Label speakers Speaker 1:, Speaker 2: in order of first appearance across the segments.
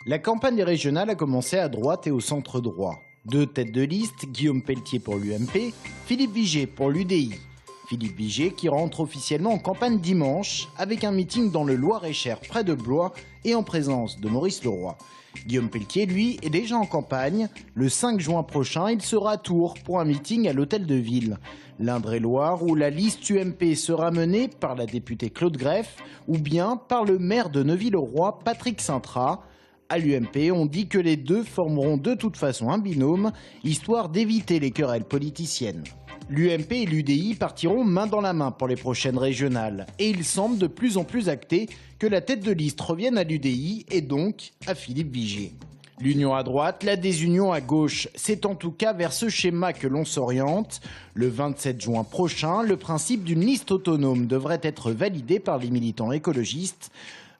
Speaker 1: La campagne régionale a commencé à droite et au centre droit. Deux têtes de liste, Guillaume Pelletier pour l'UMP, Philippe Vigier pour l'UDI. Philippe Vigier qui rentre officiellement en campagne dimanche avec un meeting dans le Loir-et-Cher près de Blois et en présence de Maurice Leroy. Guillaume Pelletier, lui, est déjà en campagne. Le 5 juin prochain, il sera à Tours pour un meeting à l'Hôtel de Ville. L'Indre-et-Loire où la liste UMP sera menée par la députée Claude Greff ou bien par le maire de Neuville-au-Roi, Patrick Sintrat. À l'UMP, on dit que les deux formeront de toute façon un binôme, histoire d'éviter les querelles politiciennes. L'UMP et l'UDI partiront main dans la main pour les prochaines régionales. Et il semble de plus en plus acté que la tête de liste revienne à l'UDI et donc à Philippe Vigier. L'union à droite, la désunion à gauche, c'est en tout cas vers ce schéma que l'on s'oriente. Le 27 juin prochain, le principe d'une liste autonome devrait être validé par les militants écologistes.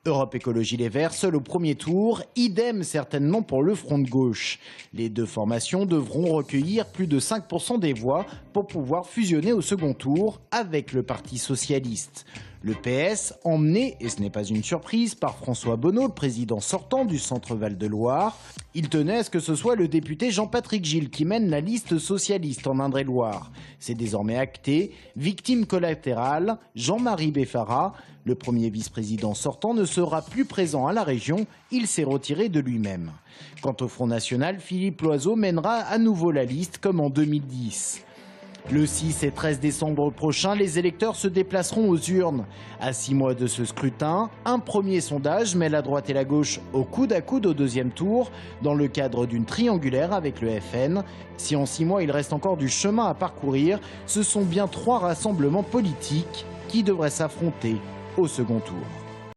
Speaker 1: Europe Écologie Les Verts, seul au premier tour, idem certainement pour le front de gauche. Les deux formations devront recueillir plus de 5% des voix pour pouvoir fusionner au second tour avec le Parti Socialiste. Le PS, emmené, et ce n'est pas une surprise, par François Bonneau, le président sortant du Centre Val-de-Loire. Il tenait à ce que ce soit le député Jean-Patrick Gilles qui mène la liste socialiste en Indre-et-Loire. C'est désormais acté. Victime collatérale, Jean-Marie Beffara, le premier vice-président sortant, ne sera plus présent à la région. Il s'est retiré de lui-même. Quant au Front National, Philippe Loiseau mènera à nouveau la liste comme en 2010. Le 6 et 13 décembre prochain, les électeurs se déplaceront aux urnes. À 6 mois de ce scrutin, un premier sondage met la droite et la gauche au coude à coude au deuxième tour, dans le cadre d'une triangulaire avec le FN. Si en 6 mois il reste encore du chemin à parcourir, ce sont bien 3 rassemblements politiques qui devraient s'affronter au second tour.